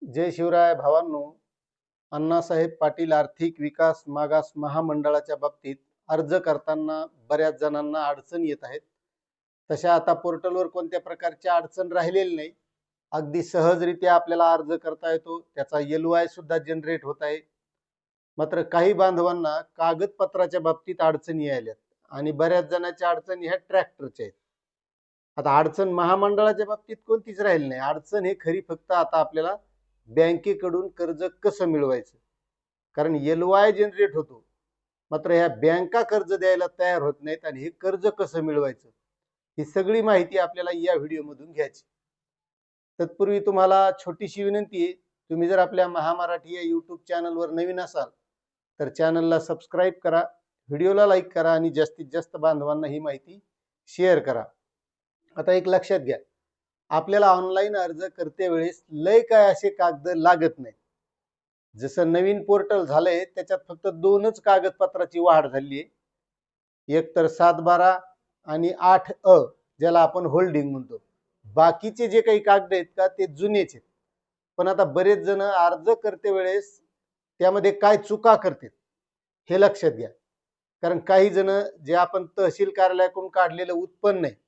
जय शिवराय भावांनो. अण्णासाहेब पाटील आर्थिक विकास मागास महामंडळाच्या बाबतीत अर्ज करताना बऱ्याच जणांना अडचण येत आहेत. तशा आता पोर्टलवर कोणत्या प्रकारची अडचण राहिलेली नाही. अगदी सहजरित्या आपल्याला अर्ज करता येतो. त्याचा LOI सुद्धा जनरेट होत आहे. मात्र काही बांधवांना कागदपत्राच्या बाबतीत अडचणी आल्यात आणि बऱ्याच जणांच्या अडचणी ह्या ट्रॅक्टरच्या आहेत. आता अडचण महामंडळाच्या बाबतीत कोणतीच राहिली नाही. अडचण हे खरी फक्त आता आपल्याला बँकेकडून कर्ज कसं मिळवायचं, कारण LOI जनरेट होतो, मात्र ह्या बँका कर्ज द्यायला तयार होत नाहीत आणि हे कर्ज कसं मिळवायचं ही सगळी माहिती आपल्याला या व्हिडिओमधून घ्यायची. तत्पूर्वी तुम्हाला छोटीशी विनंती आहे, तुम्ही जर आपल्या महामराठी या यूट्यूब चॅनलवर नवीन असाल तर चॅनलला सबस्क्राईब करा, व्हिडिओला लाईक करा आणि जास्तीत जास्त बांधवांना ही माहिती शेअर करा. आता एक लक्षात घ्या, आपल्याला ऑनलाईन अर्ज करते वेळेस लय काय असे कागद लागत नाही. जसं नवीन पोर्टल झालंय त्याच्यात फक्त 2च कागदपत्राची वाढ झाली आहे. एक तर 7/12 आणि 8A ज्याला आपण होल्डिंग म्हणतो. बाकीचे जे काही कागद आहेत का ते जुनेच आहेत. पण आता बरेच जण अर्ज करते वेळेस त्यामध्ये काय चुका करतात हे लक्षात घ्या. कारण काही जण जे आपण तहसील कार्यालयाकडून काढलेलं उत्पन्न आहे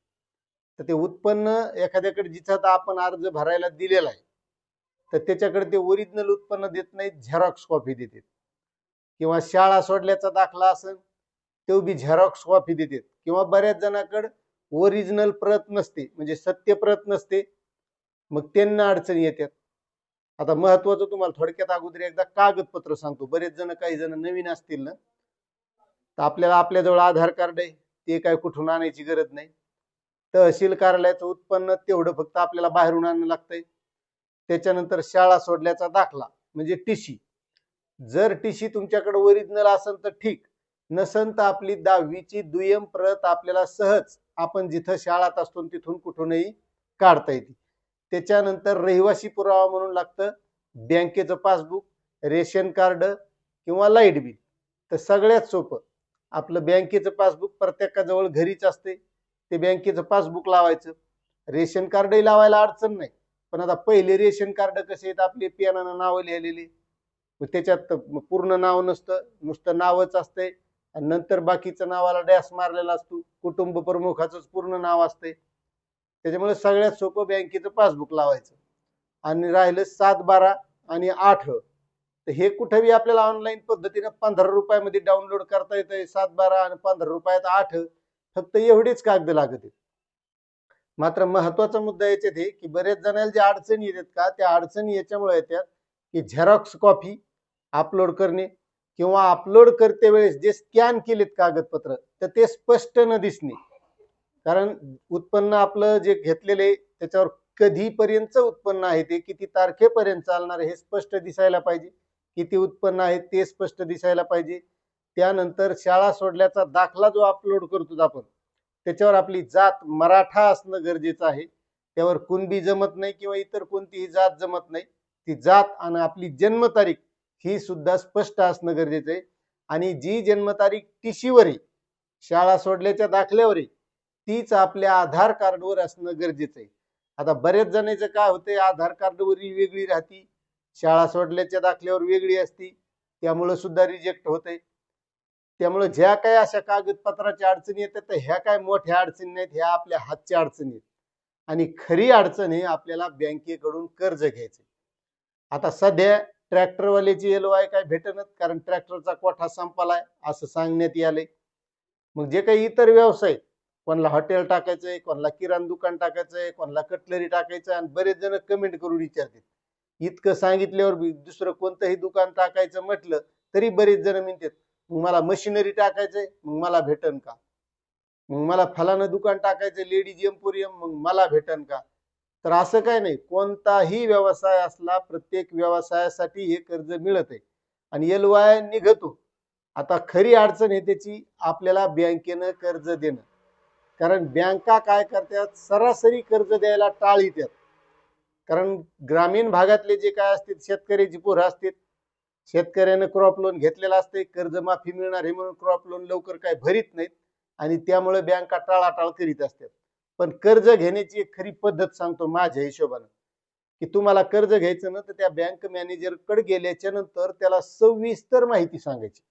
तर ते उत्पन्न एखाद्याकडे जिथं आपण अर्ज भरायला दिलेला आहे तर त्याच्याकडे ते ओरिजिनल उत्पन्न देत नाहीत, झेरॉक्स कॉपी देतात. किंवा शाळा सोडल्याचा दाखला असेल तो बी झेरॉक्स कॉपी देतात. किंवा बऱ्याच जणांकडे ओरिजिनल प्रत नसते, म्हणजे सत्य प्रत नसते, मग त्यांना अडचणी येतात. आता महत्वाचं तुम्हाला थोडक्यात अगोदर एकदा कागदपत्र सांगतो. बरेच जण काही जण नवीन असतील ना, तर आपल्याला आपल्याजवळ आधार कार्ड आहे, ते काय कुठून आणायची गरज नाही. तहसील कार्यालयाचं उत्पन्न तेवढं फक्त आपल्याला बाहेरून आणावं लागतंय. त्याच्यानंतर शाळा सोडल्याचा दाखला म्हणजे TC. जर TC तुमच्याकडे ओरिजिनल असेल तर ठीक, नसेल तर आपली 10वीची दुय्यम प्रत आपल्याला सहज आपण जिथं शाळात असतो तिथून कुठूनही काढता येते. त्याच्यानंतर रहिवासी पुरावा म्हणून लागतं बँकेचं पासबुक, रेशन कार्ड किंवा लाईट बिल. तर सगळ्यात सोपं आपलं बँकेचं पासबुक प्रत्येकाजवळ घरीच असते, ते बँकेचं पासबुक लावायचं. रेशन कार्डही लावायला अडचण नाही, पण आता पहिले रेशन कार्ड कसे आहेत, आपले पेनानं नावं लिहिलेली, त्याच्यात पूर्ण नाव नसतं, नुसतं नावच असतंय आणि नंतर बाकीचं नावाला डॅश मारलेला असतो, कुटुंब प्रमुखाचं पूर्ण नाव असते. त्याच्यामुळे सगळ्यात सोपं बँकेचं पासबुक लावायचं. आणि राहिलं 7/12 आणि 8 तर हे कुठेही आपल्याला ऑनलाईन पद्धतीने 15 रुपयामध्ये डाउनलोड करता येतंय. 7/12 आणि 15 रुपयात 8, फक्त एवढेच कागद लागत आहेत. मात्र महत्वाचा मुद्दा याच्यात आहे की बरेच जणांना ज्या अडचणी येतात का, त्या अडचणी याच्यामुळे येतात की झेरॉक्स कॉपी अपलोड करणे किंवा अपलोड करते वेळेस जे स्कॅन केलेत कागदपत्र तर ते स्पष्ट न दिसणे. कारण उत्पन्न आपलं जे घेतलेले त्याच्यावर कधीपर्यंत उत्पन्न आहे, ते किती तारखेपर्यंत चालणार हे स्पष्ट दिसायला पाहिजे. किती उत्पन्न आहे ते स्पष्ट दिसायला पाहिजे. त्यानंतर शाळा सोडल्याचा दाखला जो अपलोड करतो आपण त्याच्यावर आपली जात मराठा असणं गरजेचं आहे. त्यावर कुणबी जमत नाही किंवा इतर कोणतीही जात जमत नाही. ती जात आणि आपली जन्मतारीख ही सुद्धा स्पष्ट असणं गरजेचं आहे. आणि जी जन्मतारीख TC वर आहे, शाळा सोडल्याच्या दाखल्यावर आहे, तीच आपल्या आधार कार्डवर असणं गरजेचं आहे. आता बरेच जणांचं काय होतंय, आधार कार्डवर वेगळी राहती, शाळा सोडल्याच्या दाखल्यावर वेगळी असती, त्यामुळे सुद्धा रिजेक्ट होतंय. त्यामुळे ज्या काही अशा कागदपत्राच्या अडचणी येतात तर ह्या काय मोठ्या अडचणी नाहीत, ह्या आपल्या हातच्या अडचणी आहेत. आणि खरी अडचण आहे आपल्याला बँकेकडून कर्ज घ्यायचं. आता सध्या ट्रॅक्टरवाल्याची LOI काय भेटणार, कारण ट्रॅक्टरचा कोठा संपलाय असं सांगण्यात आलंय. मग जे काही इतर व्यवसाय, कोणाला हॉटेल टाकायचंय, कोणाला किराणा दुकान टाकायचंय, कोणाला कटलरी टाकायचं, आणि बरेच जण कमेंट करून विचारतात इतकं सांगितल्यावर दुसरं कोणतंही दुकान टाकायचं म्हटलं तरी बरेच जण म्हणतात मग मला मशिनरी टाकायचंय, मग मला भेटन का? मग मला फलानं दुकान टाकायचं लेडीज एम्पोरियम, मग मला भेटन का? तर असं काय नाही, कोणताही व्यवसाय असला प्रत्येक व्यवसायासाठी हे कर्ज मिळत आहे आणि LOI निघतो. आता खरी अडचण आहे त्याची आपल्याला बँकेनं कर्ज देणं. कारण बँका काय करतात, सरासरी कर्ज द्यायला टाळीतात. कारण ग्रामीण भागातले जे काय असतात शेतकऱ्याची पोरं असतात, शेतकऱ्यानं क्रॉप लोन घेतलेलं असते, कर्जमाफी मिळणार हे म्हणून क्रॉप लोन लवकर काय भरीत नाहीत आणि त्यामुळे बँका टाळाटाळ करीत असतात. पण कर्ज घेण्याची एक खरी पद्धत सांगतो माझ्या हिशोबानं. की तुम्हाला कर्ज घ्यायचं ना तर त्या बँक मॅनेजरकडे गेल्याच्या नंतर त्याला सविस्तर माहिती सांगायची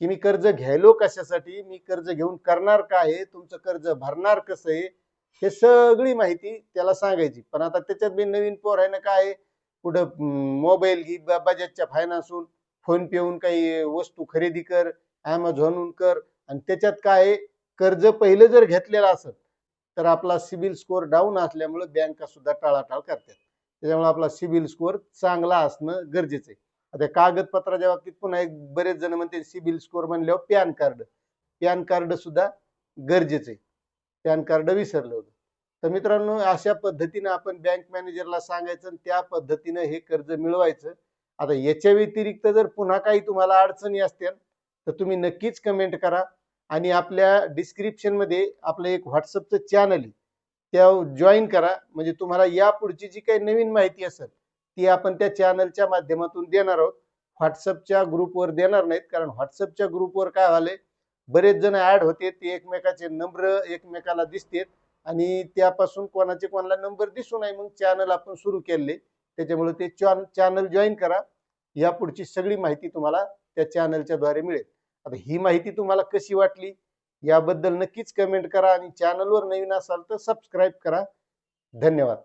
की मी कर्ज घ्यायलो कशासाठी, मी कर्ज घेऊन करणार काय आहे, तुमचं कर्ज भरणार कसं आहे, हे सगळी माहिती त्याला सांगायची. पण आता त्याच्यात बी नवीन पोर आहे ना, काय आहे, कुठं मोबाईल घे, बजाजच्या फायनान्सहून, फोन पेहून काही वस्तू खरेदी कर, ॲमेझॉनहून कर, आणि त्याच्यात काय आहे, कर्ज पहिलं जर घेतलेलं असेल तर आपला सिबिल स्कोअर डाऊन असल्यामुळे बँका सुद्धा टाळाटाळ करतात. त्याच्यामुळे आपला सिबिल स्कोअर चांगला असणं गरजेचं आहे. आता कागदपत्राच्या बाबतीत पुन्हा एक बरेच जण म्हणते सिबिल स्कोअर म्हणल्यावर पॅन कार्ड सुद्धा गरजेचं आहे. पॅन कार्ड विसरलं होतं. तर मित्रांनो, अशा पद्धतीने आपण बँक मॅनेजरला सांगायचं आणि त्या पद्धतीने हे कर्ज मिळवायचं. आता याच्या व्यतिरिक्त जर पुन्हा काही तुम्हाला अडचणी असतील तर तुम्ही नक्कीच कमेंट करा, आणि आपल्या डिस्क्रिप्शन मध्ये आपलं एक व्हॉट्सअपचं चॅनल आहे, त्या जॉईन करा. म्हणजे तुम्हाला यापुढची जी काही नवीन माहिती असेल ती आपण त्या चॅनलच्या माध्यमातून देणार आहोत. व्हॉट्सअपच्या ग्रुपवर देणार नाहीत, कारण व्हॉट्सअपच्या ग्रुपवर काय झालंय, बरेच जण ऍड होते, ते एकमेकाचे नंबर एकमेकाला दिसतेत आणि त्यापासून कोणाचे कोणाला नंबर दिसू नये मग चॅनल आपण सुरू केले. त्याच्यामुळे ते चॅनल जॉईन करा. यापुढची सगळी माहिती तुम्हाला त्या चॅनलच्या द्वारे मिळेल. आता ही माहिती तुम्हाला कशी वाटली याबद्दल नक्कीच कमेंट करा, आणि चॅनलवर नवीन असाल तर सबस्क्राईब करा. धन्यवाद.